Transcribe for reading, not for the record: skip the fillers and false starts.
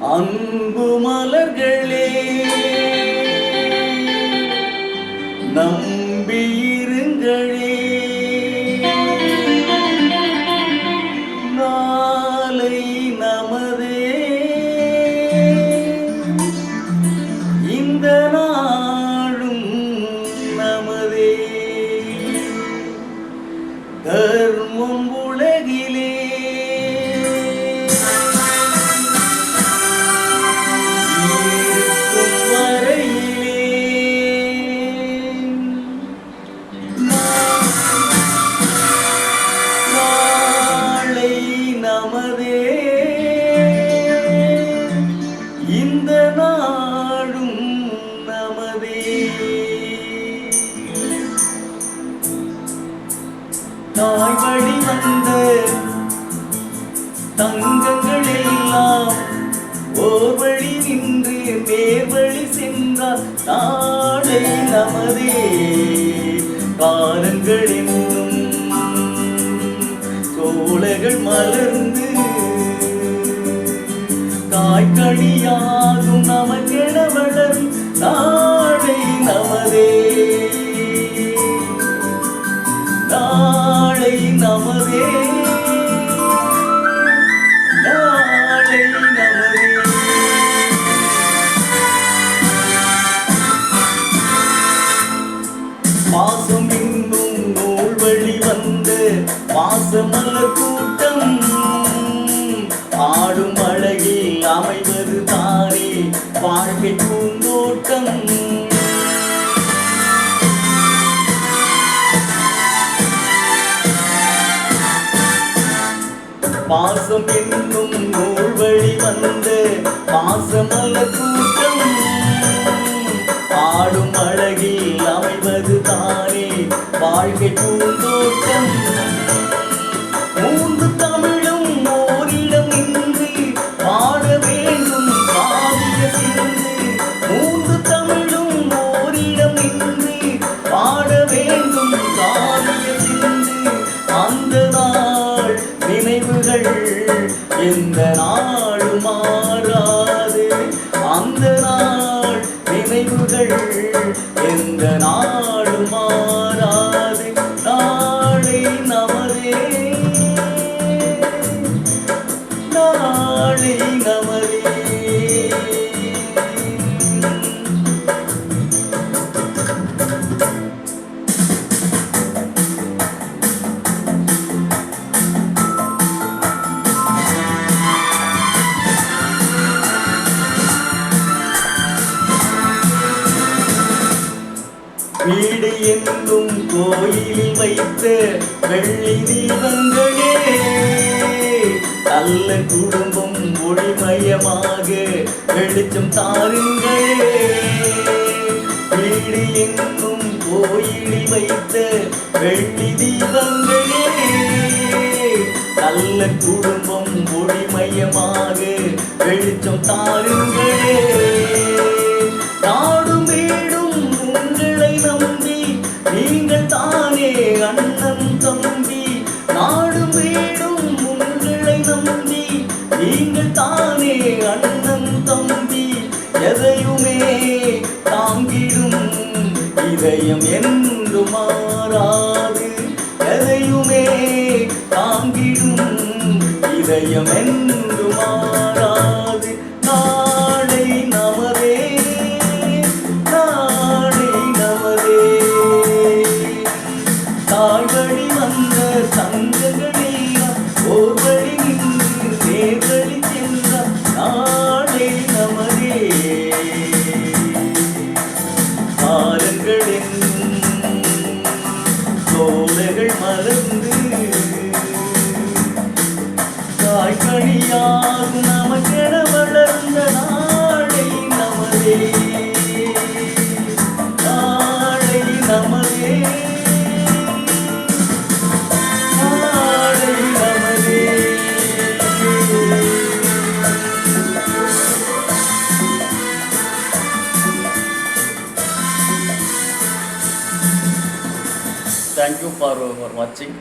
அன்பு மலர்களே நம்பியிருங்களே, நாளை நமதே, இந்த நாளும் நமதே. தர்மம் உலகிலே நமதே, இந்த நாடும் நமதே. தாய் வழி வந்த தங்கங்கள் எல்லாம் ஓர் வழி நின்று நேர்வழி சென்றால் நாளை நமதே. காலங்கள் என்னும் சோலைகள் மலர்ந்து காய்கனியாகும் நமக்கென வளரும் நாளை நமதே, நாளை நமதே, நாளை நமதே. பாசம் இன்னும் நூல் வழி வந்த பாசமலர் கூட்டம் ஆடும் அழகில் அமைவது தானே வாழ்க்கை பூந்தோட்டம். பாசம் என்னும் நூல் வழி வந்த பாசமலர் கூட்டம் ஆடும் அழகில் அமைவது தானே வாழ்க்கை பூந்தோட்டம். மூன்று தமிழும் ஓரிடம் நின்று பாட வேண்டும் காவிய சிந்து. மூன்று தமிழும் ஓரிடம் நின்று பாட வேண்டும் காவிய சிந்து. அந்த நாள் நினைவுகள் எந்த நாளும் மாறாது, அந்த நாள் நினைவுகள் எந்த நாளும் மாறாது. நாளை நமதே, நாளை நமதே. வீடு என்னும் கோயிலில் வைத்த வெள்ளி தீபங்களே, நல்ல குடும்பம் ஒளிமயமாக வெளிச்சம் தாருங்களே. வீடு என்னும் கோயிலில் வைத்த வெள்ளி தீபங்களே, நல்ல குடும்பம் ஒளிமயமாக வெளிச்சம் தாருங்களே. நாடும் வீடும் உங்களை நம்பி நீங்கள் தானே அண்ணன் தம்பி. நாடும் வீடும் உங்களை நம்பி நீங்கள் தானே அண்ணன் தம்பி. எதையுமே தாங்கிடும் இதயம் என்று மாறாது, எதையுமே தாங்கிடும் இதயம் என்று மாறாது. நாளை நமதே, நாளை நமதே. தாய் வழி வந்த தங்கங்களெல்லாம் ஓர் வழி நின்று நேர்வழி சென்றார் நாளை நமதே. காலங்கள் என்னும் சோலைகள் மலர்ந்து காய்கனியாகும் நமக்கென வளர்ந்த நாளை நமதே, நாளை நமதே, நாளை நமதே. Thank you for watching.